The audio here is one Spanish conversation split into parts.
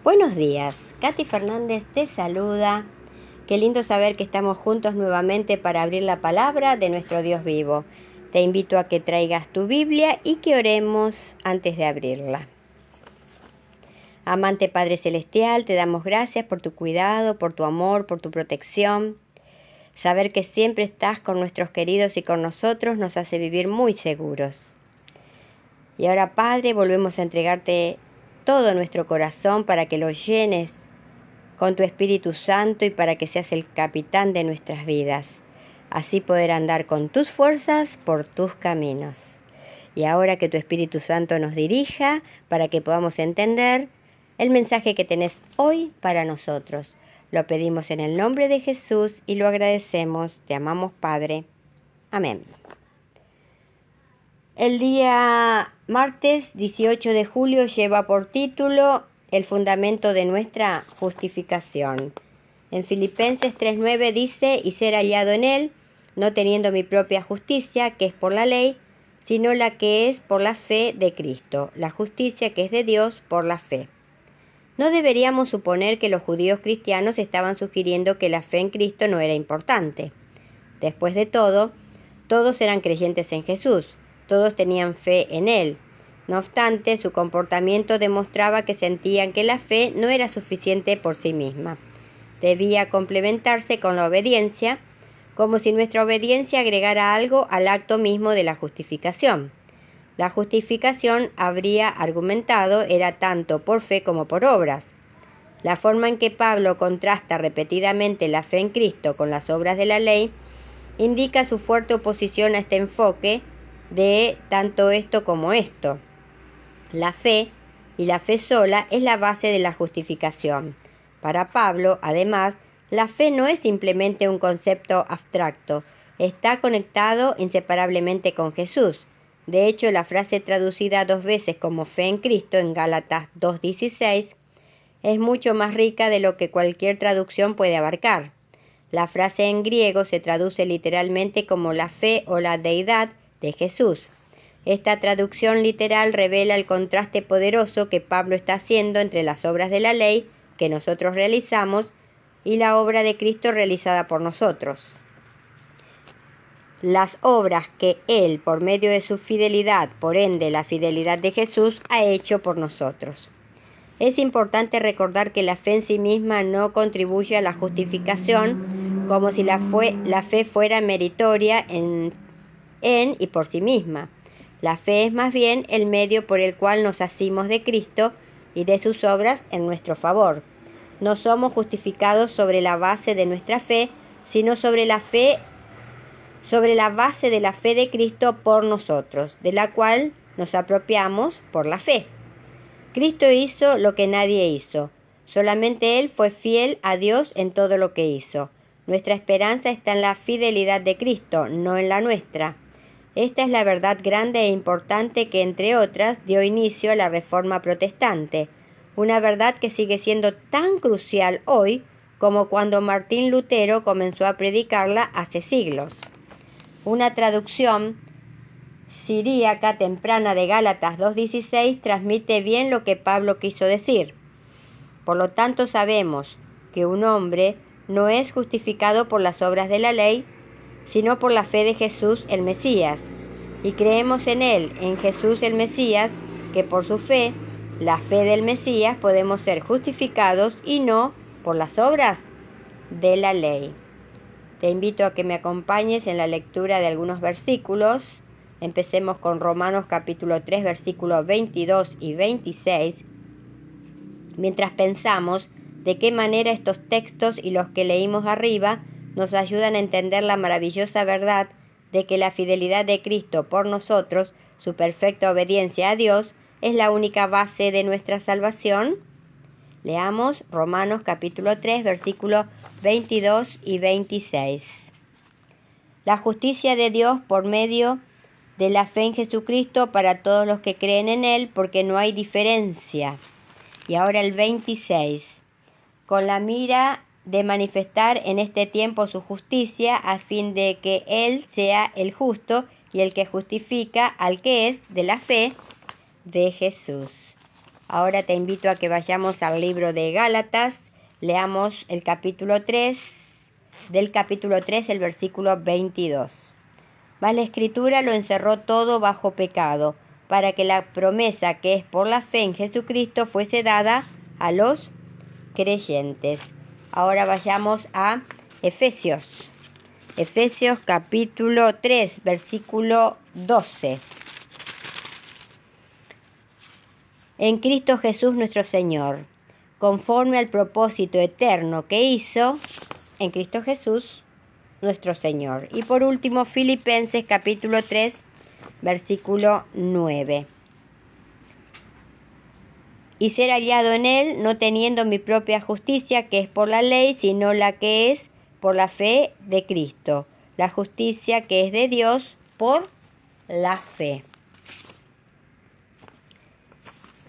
Buenos días, Katy Fernández te saluda. Qué lindo saber que estamos juntos nuevamente para abrir la palabra de nuestro Dios vivo. Te invito a que traigas tu Biblia y que oremos antes de abrirla. Amante Padre Celestial, te damos gracias por tu cuidado, por tu amor, por tu protección. Saber que siempre estás con nuestros queridos y con nosotros nos hace vivir muy seguros. Y ahora, Padre, volvemos a entregarte todo nuestro corazón para que lo llenes con tu Espíritu Santo y para que seas el capitán de nuestras vidas. Así poder andar con tus fuerzas por tus caminos. Y ahora que tu Espíritu Santo nos dirija para que podamos entender el mensaje que tenés hoy para nosotros. Lo pedimos en el nombre de Jesús y lo agradecemos. Te amamos, Padre. Amén. El día martes 18 de julio lleva por título El fundamento de nuestra justificación. En Filipenses 3:9 dice, y ser hallado en él, no teniendo mi propia justicia, que es por la ley, sino la que es por la fe de Cristo, la justicia que es de Dios por la fe. No deberíamos suponer que los judíos cristianos estaban sugiriendo que la fe en Cristo no era importante. Después de todo, todos eran creyentes en Jesús. Todos tenían fe en Él. No obstante, su comportamiento demostraba que sentían que la fe no era suficiente por sí misma. Debía complementarse con la obediencia, como si nuestra obediencia agregara algo al acto mismo de la justificación. La justificación, habría argumentado, era tanto por fe como por obras. La forma en que Pablo contrasta repetidamente la fe en Cristo con las obras de la ley indica su fuerte oposición a este enfoque de tanto esto como esto. La fe, y la fe sola, es la base de la justificación. Para Pablo, además, la fe no es simplemente un concepto abstracto, está conectado inseparablemente con Jesús. De hecho, la frase traducida 2 veces como fe en Cristo en Gálatas 2:16 es mucho más rica de lo que cualquier traducción puede abarcar. La frase en griego se traduce literalmente como la fe o la deidad de Jesús. Esta traducción literal revela el contraste poderoso que Pablo está haciendo entre las obras de la ley que nosotros realizamos y la obra de Cristo realizada por nosotros. Las obras que Él, por medio de su fidelidad, por ende la fidelidad de Jesús, ha hecho por nosotros. Es importante recordar que la fe en sí misma no contribuye a la justificación como si la fe fuera meritoria en y por sí misma. La fe es más bien el medio por el cual nos asimos de Cristo y de sus obras en nuestro favor. No somos justificados sobre la base de nuestra fe, sino sobre la base de la fe de Cristo por nosotros, de la cual nos apropiamos por la fe. Cristo hizo lo que nadie hizo. Solamente Él fue fiel a Dios en todo lo que hizo. Nuestra esperanza está en la fidelidad de Cristo, no en la nuestra. Esta es la verdad grande e importante que, entre otras, dio inicio a la Reforma Protestante. Una verdad que sigue siendo tan crucial hoy como cuando Martín Lutero comenzó a predicarla hace siglos. Una traducción siríaca temprana de Gálatas 2:16 transmite bien lo que Pablo quiso decir. Por lo tanto, sabemos que un hombre no es justificado por las obras de la ley, sino por la fe de Jesús el Mesías. Y creemos en Él, en Jesús el Mesías, que por su fe, la fe del Mesías, podemos ser justificados y no por las obras de la ley. Te invito a que me acompañes en la lectura de algunos versículos. Empecemos con Romanos capítulo 3, versículos 22 y 26. Mientras pensamos de qué manera estos textos y los que leímos arriba nos ayudan a entender la maravillosa verdad de que la fidelidad de Cristo por nosotros, su perfecta obediencia a Dios, es la única base de nuestra salvación. Leamos Romanos capítulo 3, versículos 22 y 26. La justicia de Dios por medio de la fe en Jesucristo para todos los que creen en Él, porque no hay diferencia. Y ahora el 26. Con la mira de manifestar en este tiempo su justicia, a fin de que Él sea el justo y el que justifica al que es de la fe de Jesús. Ahora te invito a que vayamos al libro de Gálatas, leamos el capítulo 3, del capítulo 3, el versículo 22. Mas la Escritura lo encerró todo bajo pecado, para que la promesa que es por la fe en Jesucristo fuese dada a los creyentes. Ahora vayamos a Efesios. Efesios capítulo 3, versículo 12. En Cristo Jesús nuestro Señor, conforme al propósito eterno que hizo en Cristo Jesús nuestro Señor. Y por último, Filipenses capítulo 3, versículo 9. Y ser hallado en Él, no teniendo mi propia justicia, que es por la ley, sino la que es por la fe de Cristo, la justicia que es de Dios por la fe.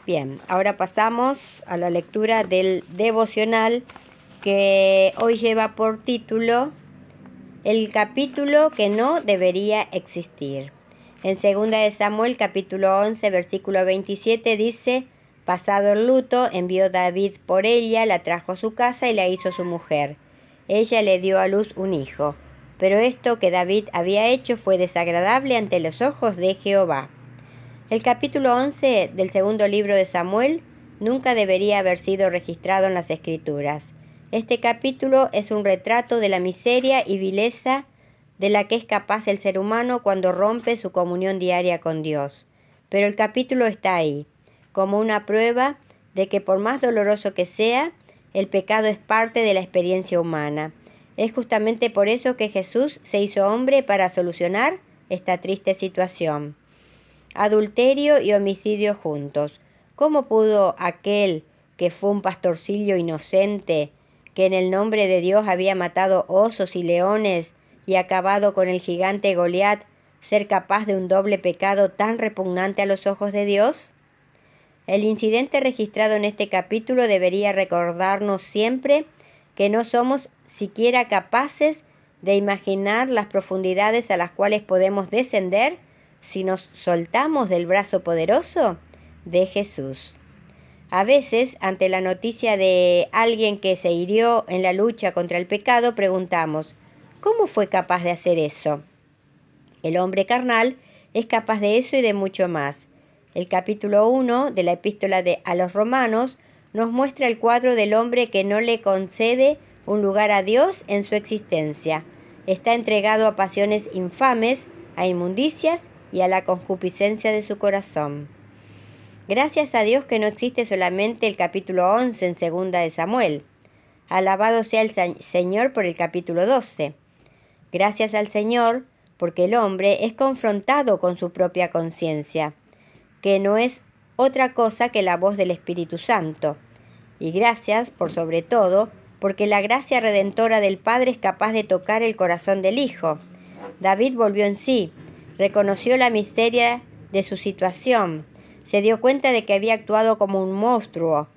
Bien, ahora pasamos a la lectura del devocional que hoy lleva por título El capítulo que no debería existir. En 2 de Samuel capítulo 11 versículo 27 dice: pasado el luto, envió David por ella, la trajo a su casa y la hizo su mujer. Ella le dio a luz un hijo. Pero esto que David había hecho fue desagradable ante los ojos de Jehová. El capítulo 11 del segundo libro de Samuel nunca debería haber sido registrado en las Escrituras. Este capítulo es un retrato de la miseria y vileza de la que es capaz el ser humano cuando rompe su comunión diaria con Dios. Pero el capítulo está ahí, como una prueba de que por más doloroso que sea, el pecado es parte de la experiencia humana. Es justamente por eso que Jesús se hizo hombre para solucionar esta triste situación. Adulterio y homicidio juntos. ¿Cómo pudo aquel que fue un pastorcillo inocente, que en el nombre de Dios había matado osos y leones y acabado con el gigante Goliat, ser capaz de un doble pecado tan repugnante a los ojos de Dios? El incidente registrado en este capítulo debería recordarnos siempre que no somos siquiera capaces de imaginar las profundidades a las cuales podemos descender si nos soltamos del brazo poderoso de Jesús. A veces, ante la noticia de alguien que se hirió en la lucha contra el pecado, preguntamos: ¿cómo fue capaz de hacer eso? El hombre carnal es capaz de eso y de mucho más. El capítulo 1 de la epístola a los Romanos nos muestra el cuadro del hombre que no le concede un lugar a Dios en su existencia. Está entregado a pasiones infames, a inmundicias y a la concupiscencia de su corazón. Gracias a Dios que no existe solamente el capítulo 11 en 2 de Samuel. Alabado sea el Señor por el capítulo 12. Gracias al Señor porque el hombre es confrontado con su propia conciencia, que no es otra cosa que la voz del Espíritu Santo. Y gracias, por sobre todo, porque la gracia redentora del Padre es capaz de tocar el corazón del Hijo. David volvió en sí, reconoció la miseria de su situación, se dio cuenta de que había actuado como un monstruo,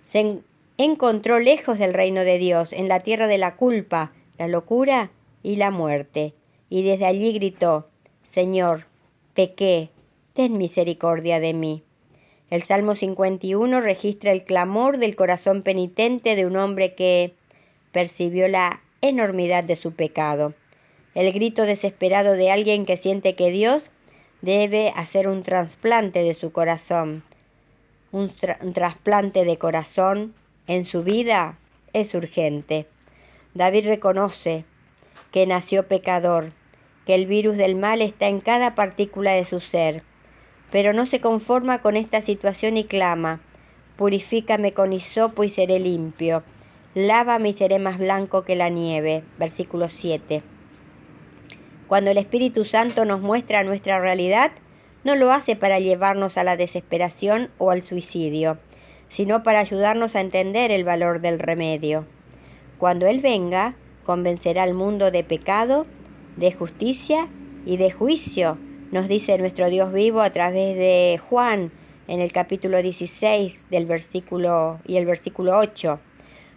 se encontró lejos del reino de Dios, en la tierra de la culpa, la locura y la muerte, y desde allí gritó: Señor, pequé, ten misericordia de mí. El Salmo 51 registra el clamor del corazón penitente de un hombre que percibió la enormidad de su pecado. El grito desesperado de alguien que siente que Dios debe hacer un trasplante de su corazón. Un trasplante de corazón en su vida es urgente. David reconoce que nació pecador, que el virus del mal está en cada partícula de su ser, pero no se conforma con esta situación y clama: purifícame con hisopo y seré limpio, lávame y seré más blanco que la nieve. Versículo 7. Cuando el Espíritu Santo nos muestra nuestra realidad, no lo hace para llevarnos a la desesperación o al suicidio, sino para ayudarnos a entender el valor del remedio. Cuando Él venga, convencerá al mundo de pecado, de justicia y de juicio, nos dice nuestro Dios vivo a través de Juan en el capítulo 16 del versículo 8.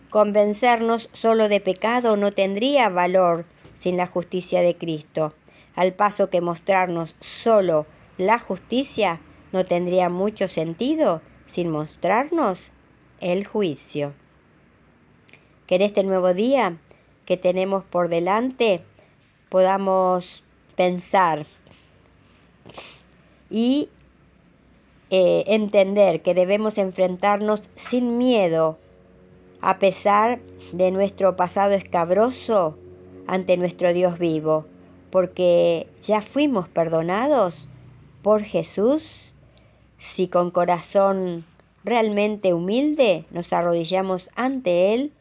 Convencernos solo de pecado no tendría valor sin la justicia de Cristo, al paso que mostrarnos solo la justicia no tendría mucho sentido sin mostrarnos el juicio. Que en este nuevo día que tenemos por delante podamos pensar y entender que debemos enfrentarnos sin miedo, a pesar de nuestro pasado escabroso, ante nuestro Dios vivo, porque ya fuimos perdonados por Jesús. Si con corazón realmente humilde nos arrodillamos ante Él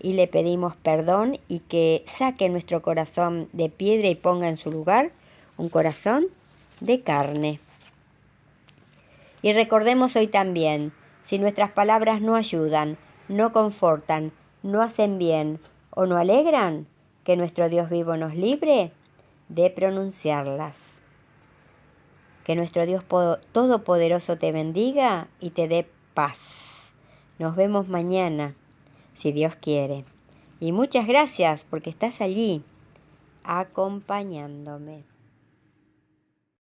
y le pedimos perdón y que saque nuestro corazón de piedra y ponga en su lugar un corazón de carne. Y recordemos hoy también, si nuestras palabras no ayudan, no confortan, no hacen bien o no alegran, que nuestro Dios vivo nos libre de pronunciarlas. Que nuestro Dios Todopoderoso te bendiga y te dé paz. Nos vemos mañana, si Dios quiere. Y muchas gracias porque estás allí, acompañándome.